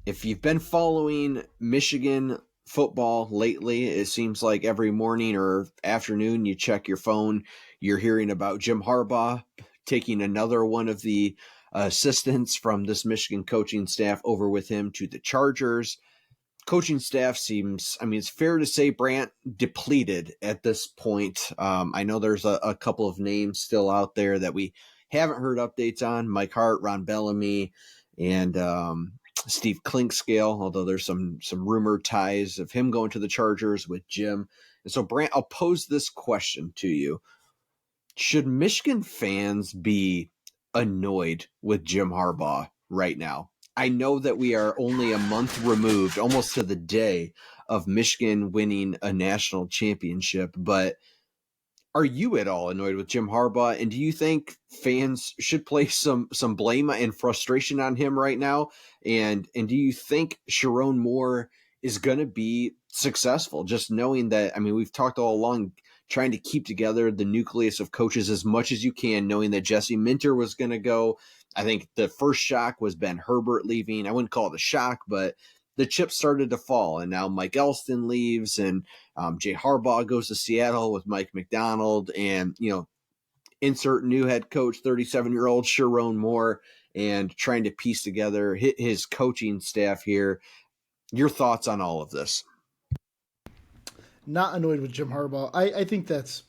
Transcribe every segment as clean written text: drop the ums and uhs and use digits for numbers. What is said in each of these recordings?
if you've been following Michigan football lately, it seems like every morning or afternoon you check your phone, you're hearing about Jim Harbaugh taking another one of the assistants from this Michigan coaching staff over with him to the Chargers. Coaching staff seems, I mean, it's fair to say, Brant, depleted at this point. I know there's a couple of names still out there that we haven't heard updates on. Mike Hart, Ron Bellamy, and Steve Klinkscale, although there's some rumored ties of him going to the Chargers with Jim. And so, Brant, I'll pose this question to you. Should Michigan fans be annoyed with Jim Harbaugh right now? I know that we are only a month removed, almost to the day, of Michigan winning a national championship, but are you at all annoyed with Jim Harbaugh? And do you think fans should place some blame and frustration on him right now? And do you think Sherrone Moore is going to be successful? Just knowing that, I mean, we've talked all along trying to keep together the nucleus of coaches as much as you can, knowing that Jesse Minter was going to go. I think the first shock was Ben Herbert leaving. I wouldn't call it a shock, but the chips started to fall, and now Mike Elston leaves, and Jay Harbaugh goes to Seattle with Mike McDonald, and insert new head coach, 37-year-old Sherrone Moore, and trying to piece together his coaching staff here. Your thoughts on all of this? Not annoyed with Jim Harbaugh. I think that's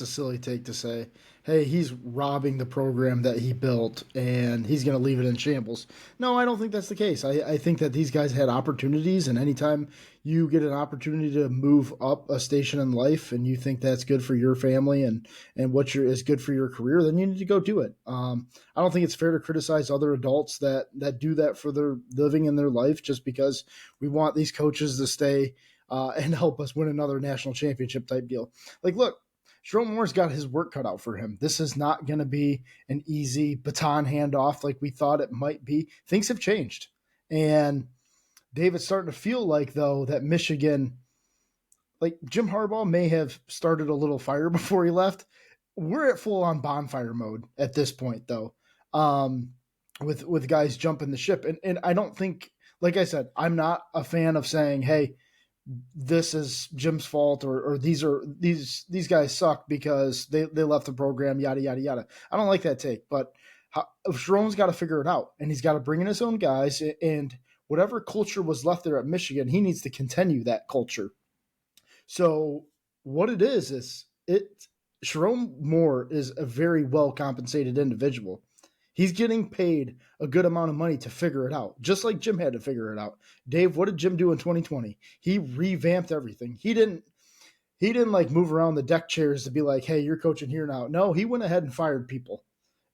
a silly take to say, hey, he's robbing the program that he built and he's going to leave it in shambles. No, I don't think that's the case. I think that these guys had opportunities, and anytime you get an opportunity to move up a station in life and you think that's good for your family and is good for your career, then you need to go do it. I don't think it's fair to criticize other adults that do that for their living in their life just because we want these coaches to stay and help us win another national championship type deal. Like, look, Sherrone Moore's got his work cut out for him. This is not going to be an easy baton handoff like we thought it might be. Things have changed. And David's starting to feel like, though, that Michigan, like Jim Harbaugh may have started a little fire before he left. We're at full on bonfire mode at this point, though, with guys jumping the ship. And I don't think, like I said, I'm not a fan of saying, hey, this is Jim's fault or these guys suck because they left the program, yada, yada, yada. I don't like that take, but Sherrone's got to figure it out, and he's got to bring in his own guys, and whatever culture was left there at Michigan, he needs to continue that culture. So what it is Sherrone Moore is a very well compensated individual. He's getting paid a good amount of money to figure it out, just like Jim had to figure it out. Dave, what did Jim do in 2020? He revamped everything. He didn't like move around the deck chairs to be like, hey, you're coaching here now. No, he went ahead and fired people,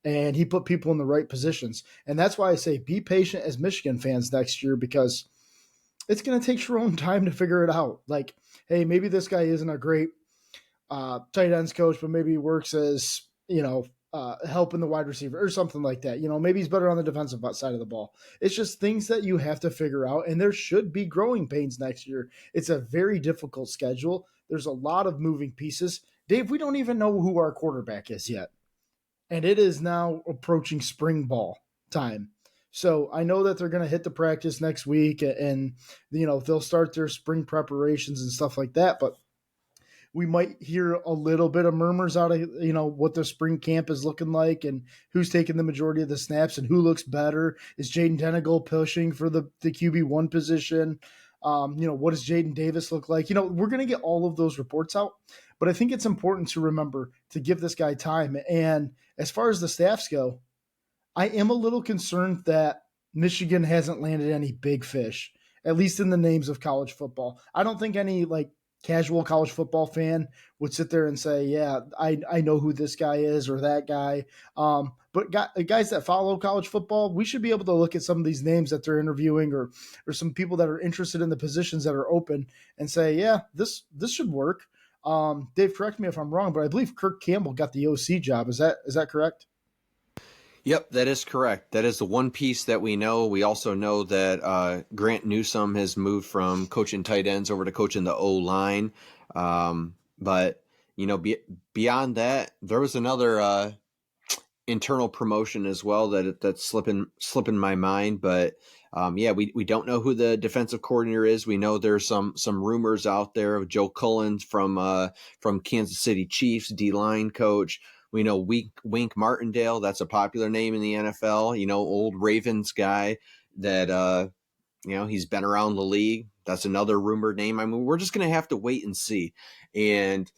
and he put people in the right positions. And that's why I say be patient as Michigan fans next year, because it's going to take Sherrone time to figure it out. Like, hey, maybe this guy isn't a great tight ends coach, but maybe he works as, helping the wide receiver or something like that. Maybe he's better on the defensive side of the ball. It's just things that you have to figure out, and there should be growing pains next year. It's a very difficult schedule. There's a lot of moving pieces. Dave, we don't even know who our quarterback is yet, and it is now approaching spring ball time. So I know that they're going to hit the practice next week, and they'll start their spring preparations and stuff like that, but we might hear a little bit of murmurs out of what the spring camp is looking like and who's taking the majority of the snaps and who looks better. Is Jaden Denegal pushing for the QB1 position? What does Jaden Davis look like? We're going to get all of those reports out, but I think it's important to remember to give this guy time. And as far as the staffs go, I am a little concerned that Michigan hasn't landed any big fish, at least in the names of college football. I don't think any casual college football fan would sit there and say, yeah, I know who this guy is or that guy. But guys that follow college football, we should be able to look at some of these names that they're interviewing or some people that are interested in the positions that are open and say, yeah, this should work. Dave, correct me if I'm wrong, but I believe Kirk Campbell got the OC job. Is that correct? Yep, that is correct. That is the one piece that we know. We also know that Grant Newsome has moved from coaching tight ends over to coaching the O-line. But, beyond that, there was another internal promotion as well that's slipping my mind. But Yeah, we don't know who the defensive coordinator is. We know there's some rumors out there of Joe Cullen from Kansas City Chiefs, D-line coach. We know Wink Martindale. That's a popular name in the NFL. Old Ravens guy that he's been around the league. That's another rumored name. I mean, we're just gonna have to wait and see. And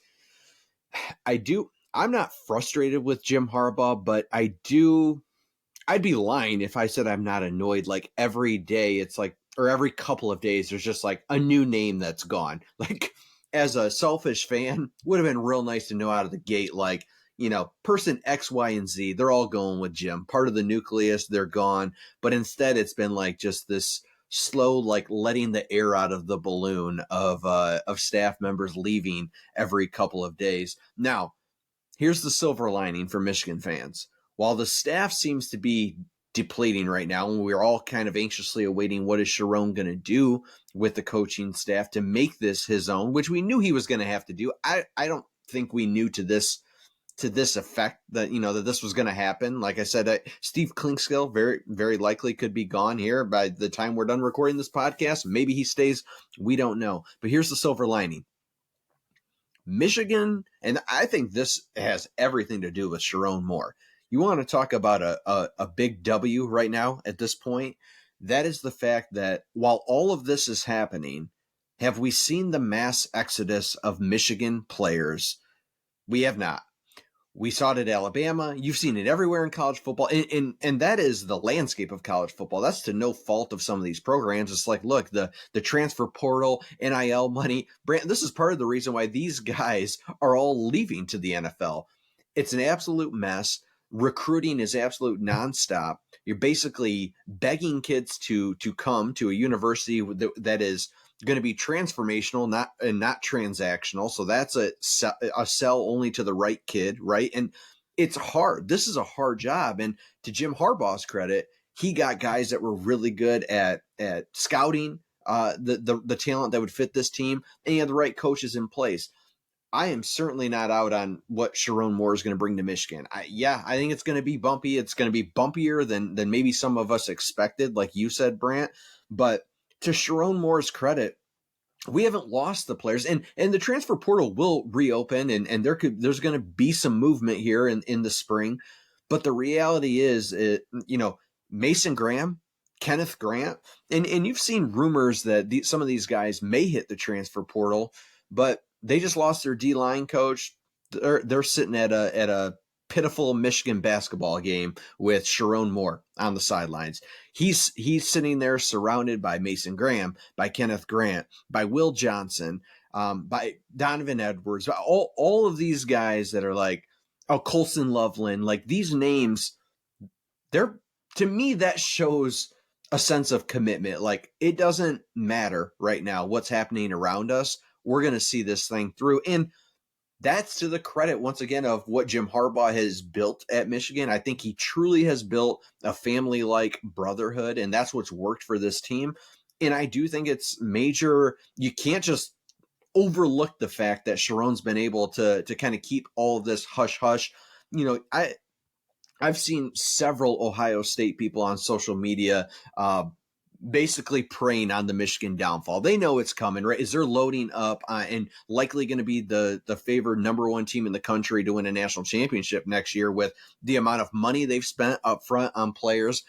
I'm not frustrated with Jim Harbaugh, but I'd be lying if I said I'm not annoyed. Like every day, it's like, or every couple of days, there's just like a new name that's gone. Like, as a selfish fan, would have been real nice to know out of the gate, like, person X, Y, and Z, they're all going with Jim. Part of the nucleus, they're gone. But instead, it's been like just this slow, like letting the air out of the balloon of staff members leaving every couple of days. Now, here's the silver lining for Michigan fans. While the staff seems to be depleting right now, and we're all kind of anxiously awaiting what is Sherrone going to do with the coaching staff to make this his own, which we knew he was going to have to do. I don't think we knew to this effect that that this was going to happen. Like I said, Steve Klinkskill very very likely could be gone here by the time we're done recording this podcast. Maybe he stays. We don't know. But here's the silver lining. Michigan, and I think this has everything to do with Sherrone Moore. You want to talk about a big W right now at this point? That is the fact that while all of this is happening, have we seen the mass exodus of Michigan players? We have not. We saw it at Alabama. You've seen it everywhere in college football. And that is the landscape of college football. That's to no fault of some of these programs. It's like, look, the transfer portal, NIL money. This is part of the reason why these guys are all leaving to the NFL. It's an absolute mess. Recruiting is absolute nonstop. You're basically begging kids to come to a university that is going to be transformational, not transactional. So that's a sell only to the right kid, right? And it's hard. This is a hard job. And to Jim Harbaugh's credit, he got guys that were really good at scouting the talent that would fit this team, and he had the right coaches in place. I am certainly not out on what Sherrone Moore is going to bring to Michigan. I think it's going to be bumpy. It's going to be bumpier than maybe some of us expected, like you said, Brant. But to Sherrone Moore's credit, we haven't lost the players, and the transfer portal will reopen, and there's going to be some movement here in the spring. But the reality is, Mason Graham, Kenneth Grant, and you've seen rumors that some of these guys may hit the transfer portal, but they just lost their D-line coach. They're sitting at a pitiful Michigan basketball game with Sherrone Moore on the sidelines. He's sitting there surrounded by Mason Graham, by Kenneth Grant, by Will Johnson, by Donovan Edwards, all of these guys that are like, Colson Loveland, like these names, they're, to me, that shows a sense of commitment. Like, it doesn't matter right now what's happening around us. We're going to see this thing through. And that's to the credit, once again, of what Jim Harbaugh has built at Michigan. I think he truly has built a family-like brotherhood, and that's what's worked for this team. And I do think it's major. You can't just overlook the fact that Sherrone's been able to kind of keep all of this hush-hush. I've seen several Ohio State people on social media basically preying on the Michigan downfall. They know it's coming, right? As they're loading up and likely going to be the favored number one team in the country to win a national championship next year with the amount of money they've spent up front on players,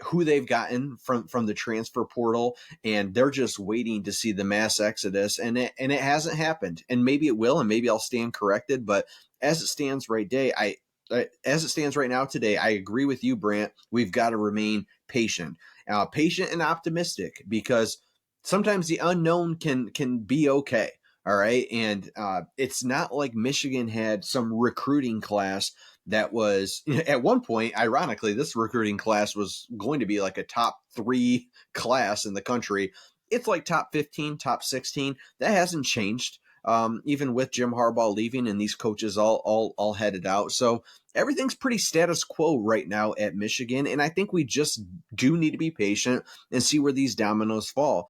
who they've gotten from the transfer portal, and they're just waiting to see the mass exodus, and it hasn't happened. And maybe it will, and maybe I'll stand corrected, but as it stands right now today, I agree with you, Brant. We've got to remain patient. Patient and optimistic, because sometimes the unknown can be okay. All right. And it's not like Michigan had some recruiting class that was, at one point, ironically, this recruiting class was going to be like a top 3 class in the country. It's like top 15, top 16. That hasn't changed. Even with Jim Harbaugh leaving and these coaches all headed out. So everything's pretty status quo right now at Michigan. And I think we just do need to be patient and see where these dominoes fall.